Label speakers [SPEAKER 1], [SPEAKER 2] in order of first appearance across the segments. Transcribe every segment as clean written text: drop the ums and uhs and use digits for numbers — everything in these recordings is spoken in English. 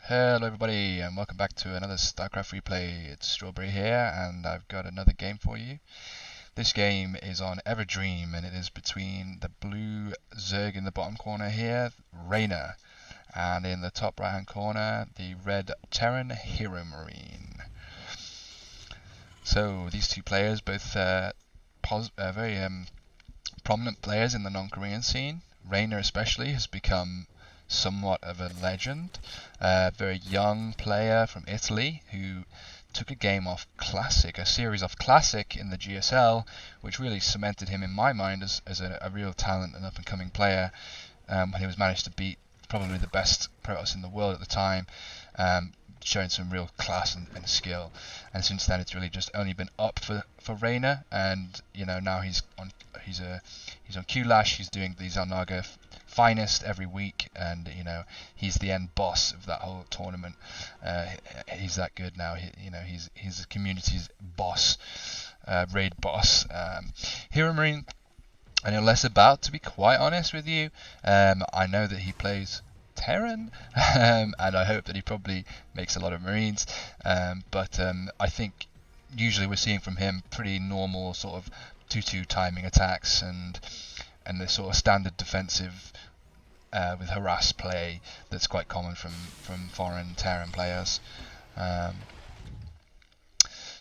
[SPEAKER 1] Hello everybody and welcome back to another StarCraft replay. It's Strawberry here and I've got another game for you. This game is on Everdream and it is between the blue Zerg in the bottom corner here, Reynor, and in the top right hand corner the red Terran Heromarine. So these two players, both very prominent players in the non-Korean scene. Reynor especially has become somewhat of a legend. Very young player from Italy who took a series off Classic in the GSL, which really cemented him in my mind as a real talent and up-and-coming player. When he was managed to beat probably the best Protoss in the world at the time, showing some real class and skill. And since then, it's really just only been up for Reynor, and now he's on QLash. He's doing the Zalnaga finest every week, and he's the end boss of that whole tournament. He's that good now. He's the community's boss, raid boss. Heromarine, I know less about, to be quite honest with you. I know that he plays Terran, and I hope that he probably makes a lot of Marines. But I think usually we're seeing from him pretty normal sort of 2-2 timing attacks and the sort of standard defensive with harass play that's quite common from foreign Terran players.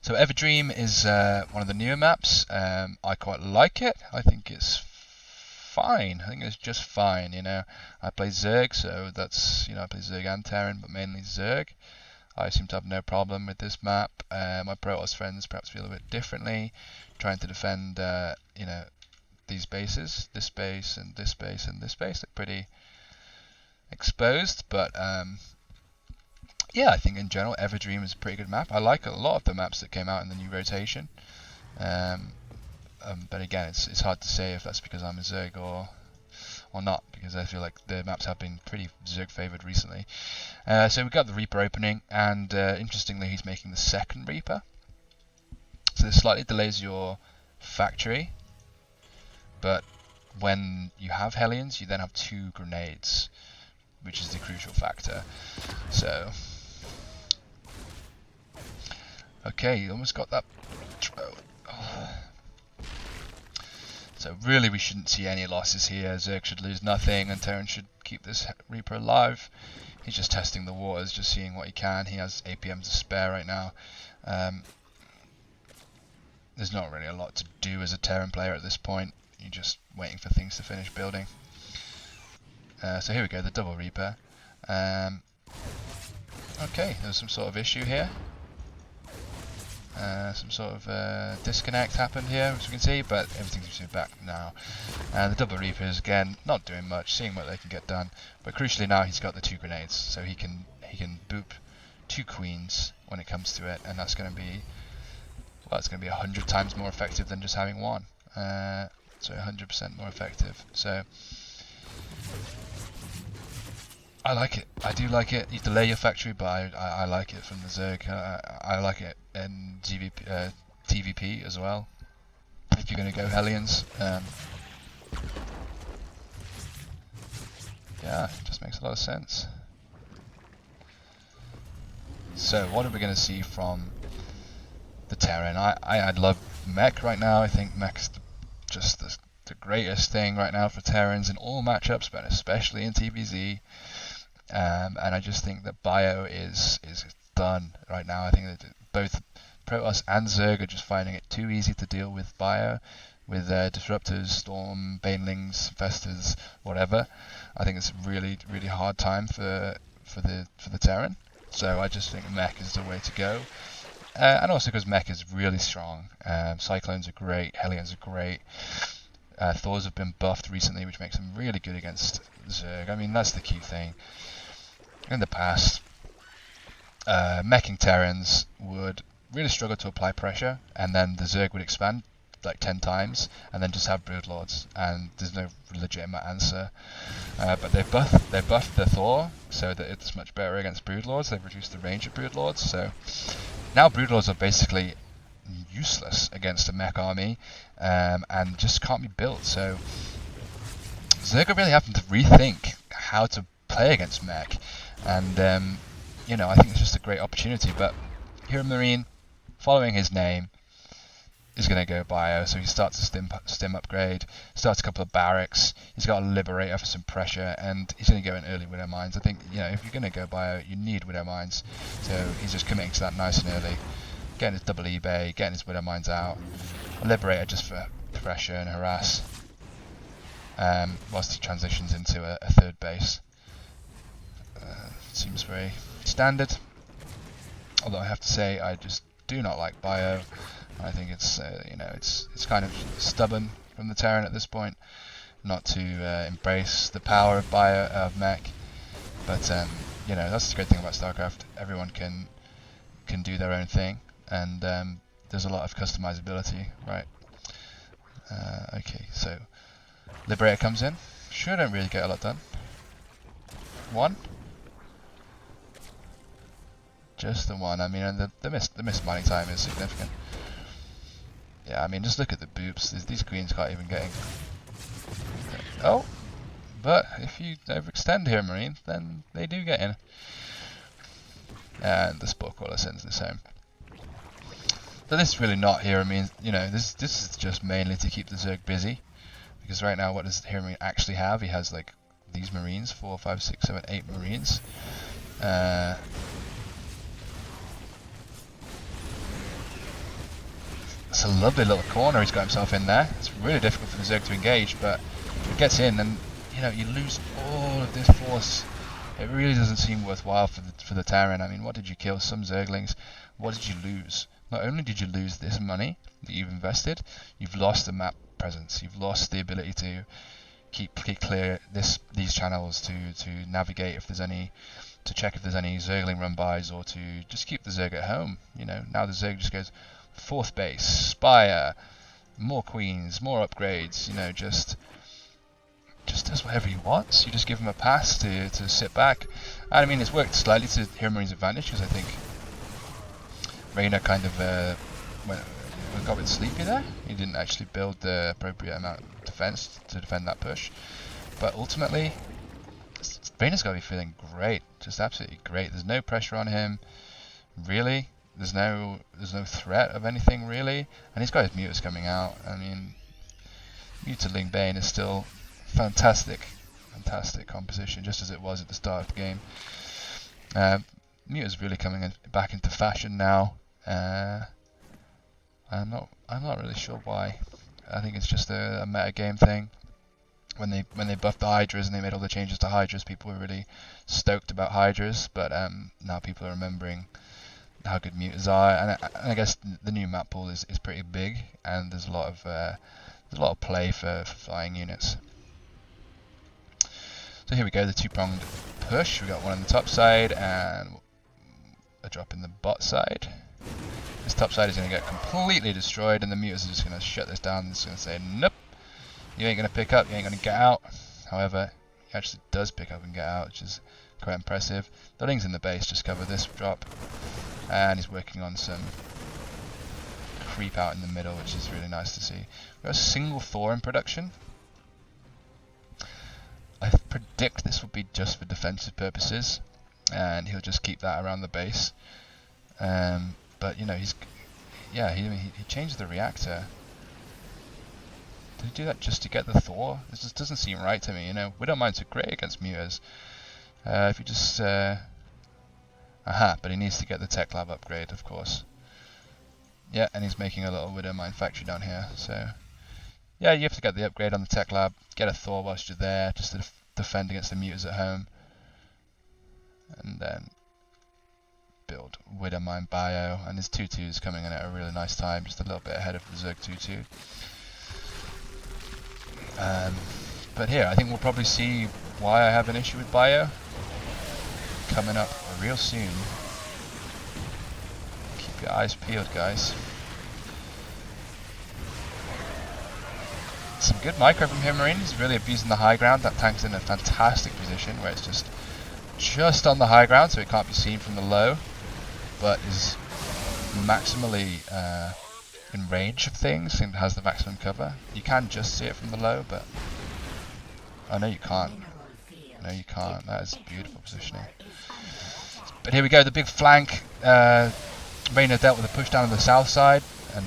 [SPEAKER 1] So Everdream is one of the newer maps. I quite like it. I think it's fine. I think it's just fine. I play Zerg, so that's I play Zerg and Terran, but mainly Zerg. I seem to have no problem with this map. My Protoss friends perhaps feel a bit differently, trying to defend these bases. This base and this base and this base look pretty exposed, but yeah, I think in general Everdream is a pretty good map. I like a lot of the maps that came out in the new rotation. But again, it's hard to say if that's because I'm a Zerg or not, because I feel like the maps have been pretty Zerg favoured recently. So we've got the Reaper opening, and interestingly he's making the second Reaper. So this slightly delays your factory, but when you have Hellions you then have 2 grenades, which is the crucial factor. So okay, you almost got that. So really we shouldn't see any losses here. Zerg should lose nothing and Terran should keep this Reaper alive. He's just testing the waters, just seeing what he can. He has APM to spare right now. There's not really a lot to do as a Terran player at this point. You're just waiting for things to finish building. So here we go, the double Reaper. Okay, there's some sort of issue here. Some sort of disconnect happened here, as we can see, but everything seems to be back now. The double Reapers, again, not doing much, seeing what they can get done. But crucially now he's got the 2 grenades, so he can boop 2 queens when it comes to it, and that's going to be, well, it's going to be 100 times more effective than just having 1. So 100% more effective. So I like it. I do like it. You delay your factory, but I like it from the Zerg. I like it in TVP as well. If you're going to go Hellions, yeah, it just makes a lot of sense. So what are we going to see from the Terran? I'd love Mech right now. I think Mech's just the greatest thing right now for Terrans in all matchups, but especially in TVZ. And I just think that Bio is done right now. I think that both Protoss and Zerg are just finding it too easy to deal with Bio, with Disruptors, Storm, Banelings, Festers, whatever. I think it's a really, really hard time for the Terran. So I just think Mech is the way to go. And also because Mech is really strong. Cyclones are great, Hellions are great. Thors have been buffed recently, which makes them really good against Zerg. I mean, that's the key thing. In the past, meching Terrans would really struggle to apply pressure, and then the Zerg would expand like 10 times, and then just have Broodlords, and there's no legitimate answer. But they buffed the Thor, so that it's much better against Broodlords. They've reduced the range of Broodlords, so now Broodlords are basically useless against a mech army, and just can't be built. So Zerg are really having to rethink how to play against mech, and you know, I think it's just a great opportunity. But Heromarine, following his name, is going to go bio, so he starts a stim upgrade, starts a couple of barracks, he's got a liberator for some pressure, and he's going to go in early Widow Mines. I think, you know, if you're going to go bio, you need Widow Mines, so he's just committing to that nice and early, getting his double eBay, getting his Widow Mines out, a liberator just for pressure and harass, whilst he transitions into a third base. Seems very standard, although I have to say I just do not like bio. I think it's you know, it's kind of stubborn from the Terran at this point not to embrace the power of bio of Mech, but you know, that's the great thing about StarCraft. Everyone can do their own thing, and there's a lot of customizability, right? Okay, so Liberator comes in. Sure, don't really get a lot done. One. Just the one. I mean, and the missed mining time is significant. Yeah, I mean, just look at the boops. These queens can't even get in. Oh, but if you overextend Heromarine, then they do get in. And the Spore Caller sends this home. But this is really not Heromarine. You know, this is just mainly to keep the Zerg busy. Because right now, what does Heromarine actually have? He has like these Marines, 4, 5, 6, 7, 8 Marines. It's a lovely little corner he's got himself in there. It's really difficult for the Zerg to engage, but if it gets in, then you know, you lose all of this force. It really doesn't seem worthwhile for the Terran. I mean, what did you kill? Some Zerglings. What did you lose? Not only did you lose this money that you've invested, you've lost the map presence. You've lost the ability to keep clear these channels to navigate if there's any, to check if there's any Zergling run bys, or to just keep the Zerg at home. You know, now the Zerg just goes 4th base, Spire, more queens, more upgrades, you know, just does whatever he wants. You just give him a pass to sit back. And I mean, it's worked slightly to Heromarines' advantage, because I think Reynor kind of got a bit sleepy there. He didn't actually build the appropriate amount of defense to defend that push. But ultimately, Reynor's got to be feeling great, just absolutely great. There's no pressure on him, really. There's no threat of anything, really, and he's got his muters coming out. I mean, Mutaling Bane is still fantastic composition, just as it was at the start of the game. Muters really coming back into fashion now. I'm not really sure why. I think it's just a meta game thing. When they buffed the Hydras and they made all the changes to Hydras, people were really stoked about Hydras, but now people are remembering how good muters are, and I guess the new map pool is pretty big, and there's a lot of play for flying units. So here we go, the two-pronged push. We got one on the top side and a drop in the bot side. This top side is going to get completely destroyed, and the muters are just going to shut this down. It's going to say, nope, you ain't going to pick up, you ain't going to get out. However, he actually does pick up and get out, which is quite impressive. The Lings in the base just cover this drop. And he's working on some creep out in the middle, which is really nice to see. We've got a single Thor in production. I predict this will be just for defensive purposes, and he'll just keep that around the base. But you know, he changed the reactor. Did he do that just to get the Thor? This just doesn't seem right to me. You know, Widow Mines are great against muters. If you just but he needs to get the tech lab upgrade, of course. Yeah, and he's making a little Widow Mine factory down here, so yeah, you have to get the upgrade on the tech lab, get a Thor whilst you're there, just to defend against the muters at home, and then build Widow Mine bio, and his 2-2 is coming in at a really nice time, just a little bit ahead of the Zerg 2-2. But here, I think we'll probably see why I have an issue with bio coming up real soon. Keep your eyes peeled, guys. Some good micro from Heromarine. He's really abusing the high ground. That tank's in a fantastic position where it's just on the high ground, so it can't be seen from the low, but is maximally in range of things and has the maximum cover. You can just see it from the low, but oh no, you can't. No, you can't. That is beautiful positioning. But here we go, the big flank. Reynor dealt with a push down on the south side, and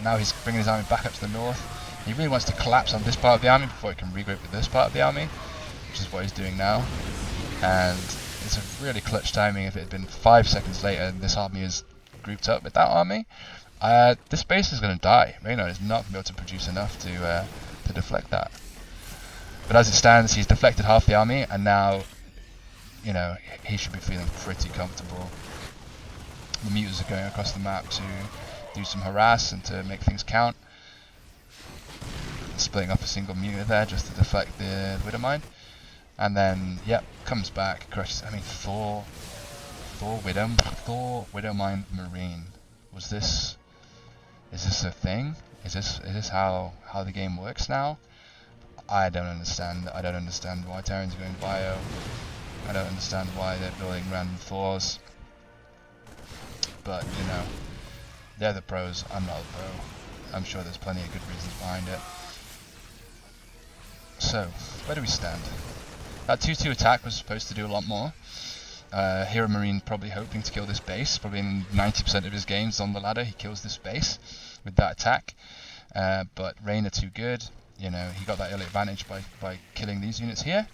[SPEAKER 1] now he's bringing his army back up to the north. He really wants to collapse on this part of the army before he can regroup with this part of the army, which is what he's doing now. And it's a really clutch timing. If it had been 5 seconds later and this army is grouped up with that army, this base is going to die. Reynor is not going to be able to produce enough to deflect that. But as it stands, he's deflected half the army, and now, you know, he should be feeling pretty comfortable. The mutas are going across the map to do some harass and to make things count. Splitting up a single muta there just to deflect the Widowmine. And then, yep, comes back, crushes. I mean, Thor Widowmine Marine. Is this a thing? Is this how the game works now? I don't understand. I don't understand why Terrans are going bio. I don't understand why they're building random Thors. But, you know, they're the pros. I'm not a pro. I'm sure there's plenty of good reasons behind it. So, where do we stand? That 2-2 attack was supposed to do a lot more. Heromarine probably hoping to kill this base. Probably in 90% of his games on the ladder, he kills this base with that attack. But Reynor too good. You know, he got that early advantage by killing these units here.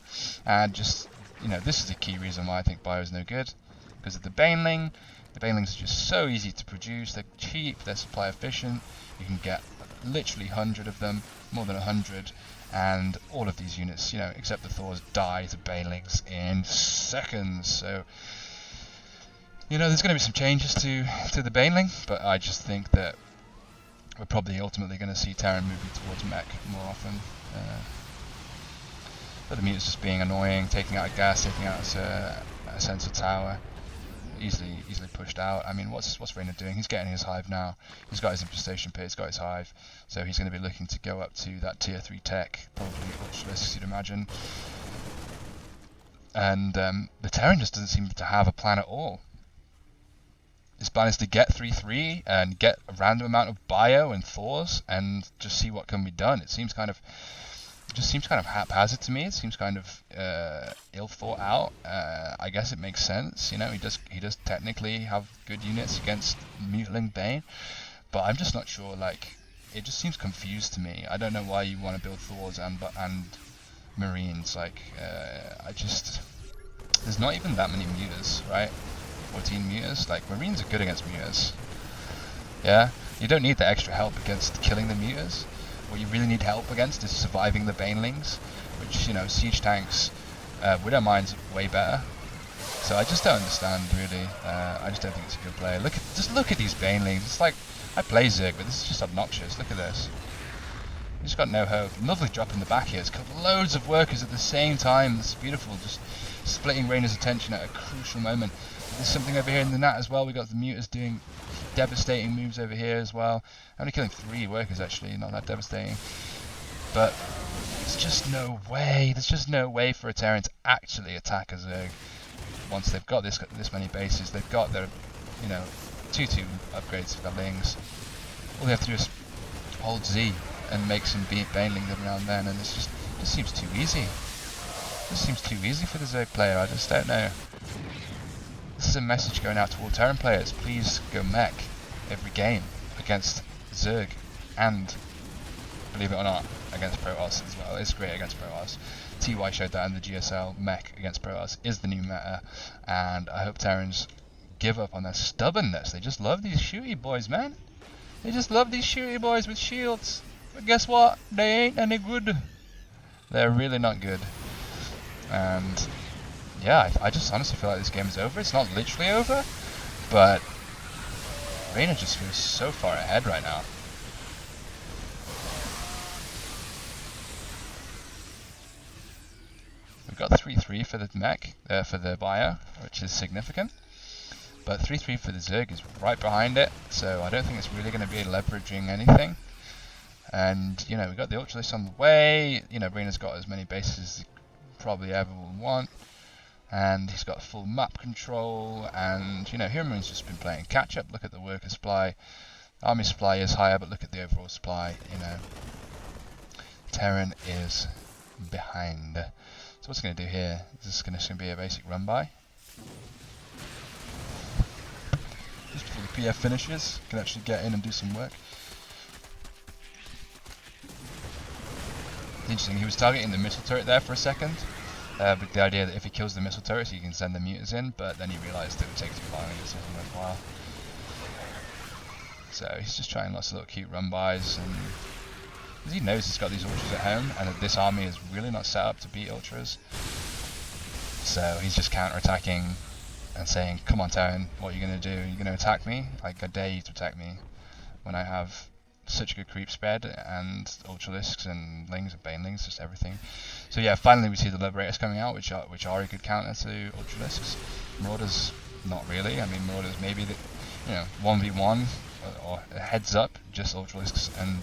[SPEAKER 1] And just, you know, this is the key reason why I think bio is no good. Because of the Baneling. The Banelings are just so easy to produce. They're cheap, they're supply efficient. You can get literally 100 of them, more than 100. And all of these units, you know, except the Thors, die to Banelings in seconds. So, you know, there's going to be some changes to the Baneling, but I just think that we're probably ultimately going to see Terran moving towards Mech more often. But the mutas just being annoying, taking out a gas, taking out a sensor tower, easily pushed out. I mean, what's Reynor doing? He's getting his hive now. He's got his infestation pit, he's got his hive, so he's going to be looking to go up to that tier 3 tech, probably Ultralisks, you'd imagine. And the Terran just doesn't seem to have a plan at all. His plan is to get 3-3 and get a random amount of bio and Thors and just see what can be done. It seems kind of haphazard to me. It seems kind of ill thought out. I guess it makes sense. You know, he does technically have good units against Mutiling Bane, but I'm just not sure. Like, it just seems confused to me. I don't know why you want to build Thors and Marines. Like, there's not even that many mutas, right? 14 mutas. Like, Marines are good against mutas. Yeah, you don't need the extra help against killing the mutas. What you really need help against is surviving the Banelings, which, you know, siege tanks, Widowmine's way better. So I just don't understand, really. I just don't think it's a good play. Just look at these Banelings. It's like, I play Zerg, but this is just obnoxious. Look at this. He's got no hope. Lovely drop in the back here. It's got loads of workers at the same time. It's beautiful, just splitting Reynor's attention at a crucial moment. There's something over here in the nat as well. We got the mutas doing devastating moves over here as well. Only killing 3 workers actually, not that devastating. But there's just no way. There's just no way for a Terran to actually attack a Zerg once they've got this many bases. They've got their, you know, 2-2 upgrades for their lings. All they have to do is hold Z and make some Banelings every now and then, and it just seems too easy. It seems too easy for the Zerg player. I just don't know. This is a message going out to all Terran players. Please go Mech every game against Zerg, and believe it or not, against Protoss as well. It's great against Protoss. TY showed that in the GSL. Mech against Protoss is the new meta, and I hope Terrans give up on their stubbornness. They just love these shooty boys, man. They just love these shooty boys with shields. But guess what? They ain't any good. They're really not good. And yeah, I just honestly feel like this game is over. It's not literally over, but Reynor just feels so far ahead right now. We've got 3-3 for the Mech, for the bio, which is significant. But 3-3 for the Zerg is right behind it, so I don't think it's really going to be leveraging anything. And, you know, we've got the Ultralisks on the way. You know, Reynor's got as many bases as he probably ever will want. And he's got full map control, and, you know, Heromarines just been playing catch up. Look at the worker supply. Army supply is higher, but look at the overall supply, you know. Terran is behind. So what's it going to do here? Is this going to be a basic run by? before the PF finishes, can actually get in and do some work. It's interesting, he was targeting the missile turret there for a second, with the idea that if he kills the missile turrets he can send the mutas in, but then he realised it would take too long and it wasn't worthwhile. So he's just trying lots of little cute run-bys, and because he knows he's got these ultras at home and that this army is really not set up to beat ultras. So he's just counter-attacking and saying, come on Terran, what are you going to do? Are you going to attack me? Like, I dare you to attack me when I have such a good creep spread and ultralisks and lings and banelings, just everything. So yeah, finally we see the liberators coming out, which are a good counter to ultralisks. Marauders, not really. I mean, Marauders maybe the, 1v1 or heads up, just ultralisks and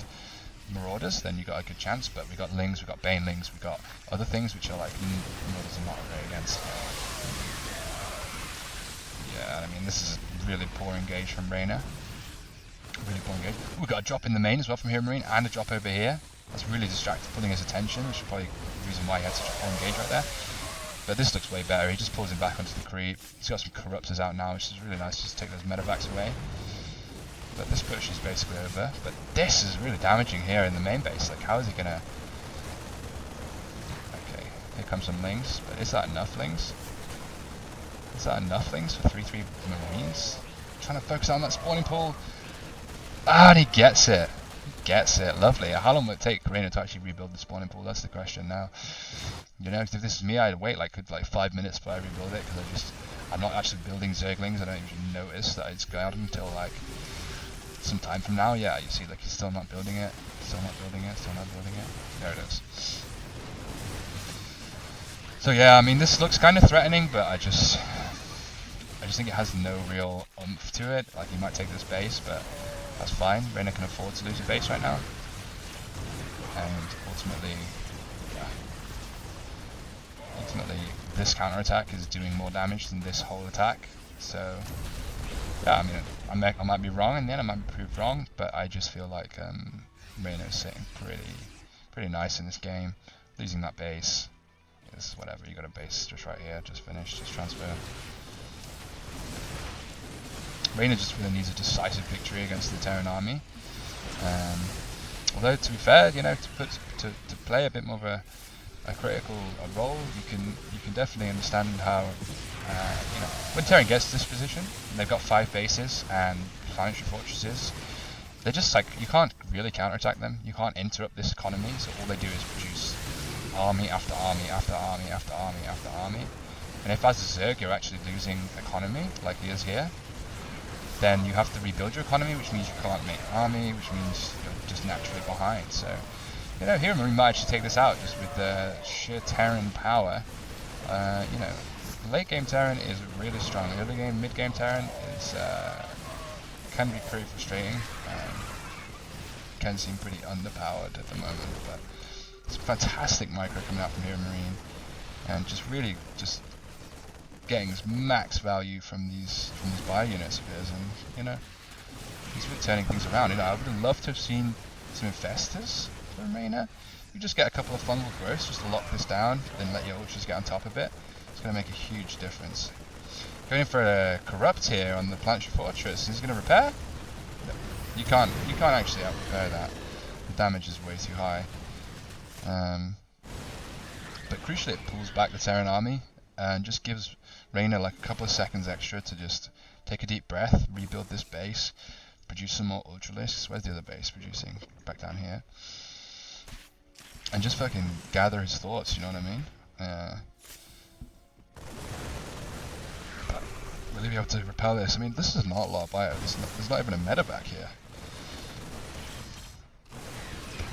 [SPEAKER 1] Marauders, then you got a good chance. But we got lings, we got banelings, we got other things which are like Marauders are not very against. Yeah, I mean, this is a really poor engage from Reynor. Really poor engage. Ooh, we got a drop in the main as well from Heromarine and a drop over here. That's really distracting, pulling his attention, which is probably the reason why he had such a poor engage right there. But this looks way better. He just pulls him back onto the creep. He's got some corruptors out now, which is really nice, just to take those medevacs away. But this push is basically over. But this is really damaging here in the main base. Like, how is he gonna... Okay, here comes some lings. But is that enough lings? Is that enough lings for 3-3 Marines? Trying to focus on that spawning pool. Ah, and he gets it. He gets it. Lovely. How long will it take Reynor to actually rebuild the spawning pool? That's the question now. You know, if this is me, I'd wait like 5 minutes before I rebuild it, because I'm not actually building Zerglings. I don't even notice that it's going out until like some time from now. Yeah, you see, like, he's still not building it. Still not building it. Still not building it. There it is. So yeah, I mean, this looks kind of threatening, but I just think it has no real oomph to it. Like, he might take this base, but that's fine. Reynor can afford to lose a base right now. And ultimately, this counterattack is doing more damage than this whole attack. So, yeah, I mean, I might be wrong in the end, I might be proved wrong, but I just feel like Reynor is sitting pretty nice in this game. Losing that base is whatever. You got a base just right here, just finish, just transfer. Reynor just really needs a decisive victory against the Terran army. Although, to be fair, you know, to play a bit more of a critical role, you can definitely understand how you know, when Terran gets to this position, and they've got 5 bases and planetary fortresses. They're just like, you can't really counterattack them. You can't interrupt this economy. So all they do is produce army after army after army after army after army. And if as a Zerg you're actually losing economy, like he is here, then you have to rebuild your economy, which means you can't make army, which means you're just naturally behind. So, you know, Heromarine might actually take this out just with the sheer Terran power. You know, late game Terran is really strong. Early game, mid game Terran is can be pretty frustrating. Can seem pretty underpowered at the moment, but it's a fantastic micro coming out from Heromarine, and just really just getting this max value from these bio units of his, and you know, he's really turning things around. You know, I would have loved to have seen some infestors from Reynor. You just get a couple of fungal growths just to lock this down, then let your ultras get on top of it. It's going to make a huge difference. Going for a corrupt here on the planetary fortress. Is he going to repair? No. You can't actually out repair that. The damage is way too high. But crucially, it pulls back the Terran army and just gives Reynor like a couple of seconds extra to just take a deep breath, rebuild this base, produce some more ultralisks. Where's the other base producing? Back down here. And just fucking gather his thoughts, you know what I mean? But will he be able to repel this? I mean, this is not a lot of bio. There's not even a medevac here.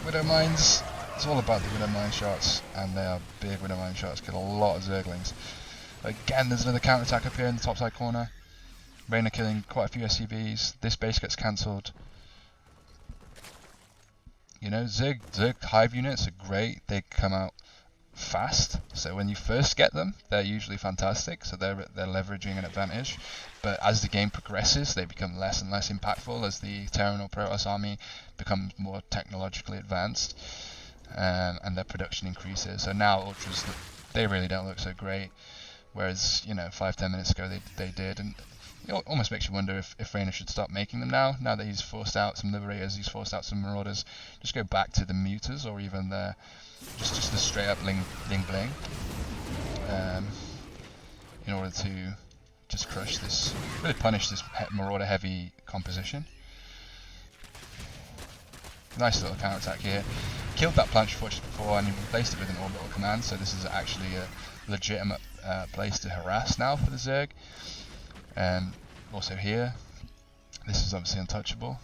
[SPEAKER 1] Widow mines. It's all about the Widow mine shots, and they are big Widow mine shots. Kill a lot of Zerglings. Again, there's another counterattack up here in the top side corner. Reynor killing quite a few SCVs. This base gets cancelled. You know, Zerg hive units are great. They come out fast. So when you first get them, they're usually fantastic. So they're leveraging an advantage. But as the game progresses, they become less and less impactful as the Terran or Protoss army becomes more technologically advanced, and their production increases. So now ultras, they really don't look so great. Whereas, you know, 5-10 minutes ago they did, and it almost makes you wonder if Reynor should stop making them now that he's forced out some Liberators, he's forced out some Marauders. Just go back to the Muters, or even the just the straight up Ling Bling, in order to just crush this, really punish this Marauder heavy composition. Nice little counter attack here. Killed that Planche Fortress before and he replaced it with an orbital command, so this is actually a legitimate place to harass now for the Zerg. Also here, this is obviously untouchable.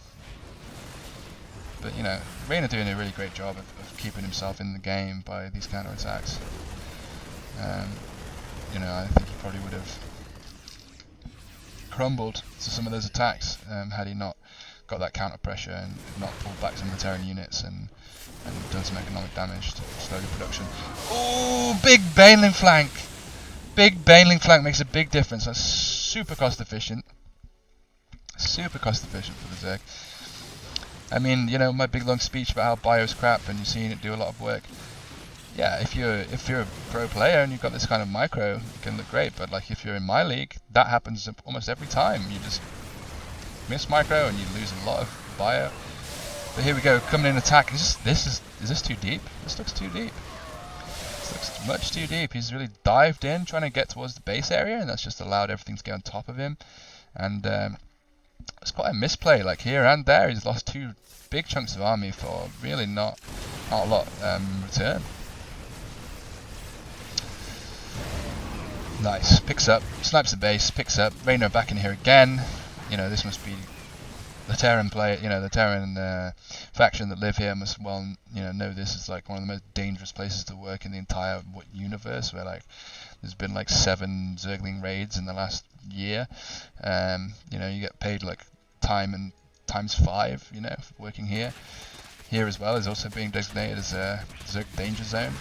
[SPEAKER 1] But you know, Reynor doing a really great job of keeping himself in the game by these counter attacks. You know, I think he probably would have crumbled to some of those attacks had he not got that counter pressure and not pulled back some of the Terran units and done some economic damage to slow the production. Oh, big Baneling flank! Big Baneling flank makes a big difference. That's super cost efficient. Super cost efficient for the Zerg. I mean, you know, my big long speech about how bio's crap and you've seen it do a lot of work. Yeah, if you're a pro player and you've got this kind of micro, it can look great. But like if you're in my league, that happens almost every time. You just miss micro and you lose a lot of bio. But here we go, coming in attack. Is this too deep? This looks too deep. This looks much too deep. He's really dived in, trying to get towards the base area, and that's just allowed everything to go on top of him. And it's quite a misplay. Like here and there, he's lost two big chunks of army for really not a lot return. Nice, picks up, snipes the base, picks up. Reynor back in here again. You know, this must be the Terran player. You know, the Terran faction that live here must know this is like one of the most dangerous places to work in the entire universe. Where like there's been like 7 Zergling raids in the last year. You know, you get paid like time and times 5. You know, for working here. Here as well is also being designated as a Zerg danger zone.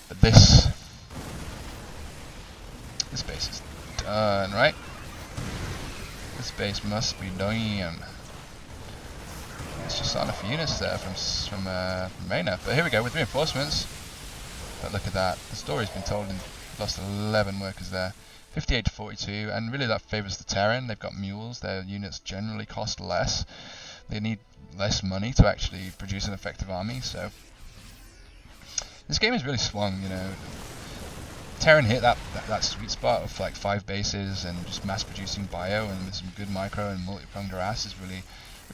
[SPEAKER 1] But this base is done, right? This base must be done. It's just not enough units there from Reynor. But here we go with reinforcements. But look at that. The story's been told and lost 11 workers there. 58 to 42, and really that favours the Terran. They've got mules. Their units generally cost less. They need less money to actually produce an effective army. So this game has really swung. You know, Terran hit that sweet spot of like 5 bases and just mass producing bio and with some good micro and multi-pronged harass has really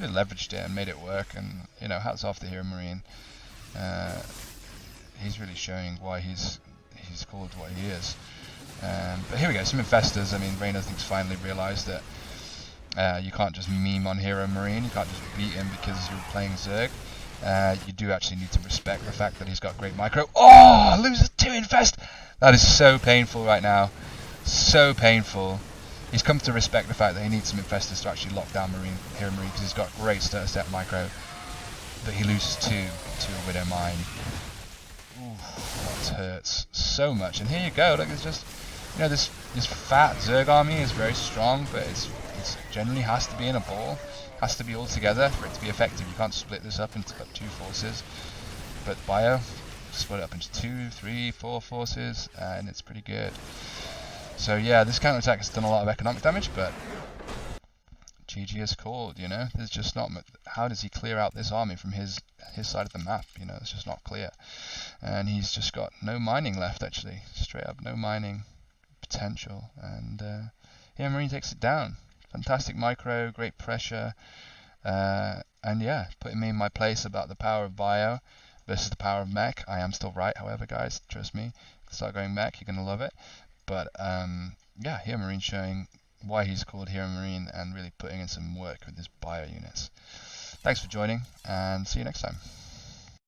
[SPEAKER 1] leveraged it and made it work. And you know, hats off to Heromarine. He's really showing why he's called what he is. But here we go, some infestors. I mean, Reynor thinks finally realised that you can't just meme on Heromarine. You can't just beat him because you're playing Zerg. You do actually need to respect the fact that he's got great micro. Oh, loses 2 infest! That is so painful right now. So painful. He's come to respect the fact that he needs some infestors to actually lock down Heromarine because he's got great step micro. But he loses 2 to a Widow Mine. Ooh, that hurts so much. And here you go. Look, it's just, you know, this fat Zerg army is very strong, but it's generally has to be in a ball. Has to be all together for it to be effective. You can't split this up into 2 forces. But bio, split it up into 2, 3, 4 forces, and it's pretty good. So yeah, this counter attack has done a lot of economic damage, but GG is called. You know, there's just not much. How does he clear out this army from his side of the map? You know, it's just not clear, and he's just got no mining left. Actually, straight up no mining potential, and Heromarine takes it down. Fantastic micro, great pressure, and yeah, putting me in my place about the power of bio versus the power of Mech. I am still right, however, guys, trust me. Start going Mech, you're gonna love it. But yeah, Heromarine showing why he's called Heromarine and really putting in some work with his bio units. Thanks for joining, and see you next time.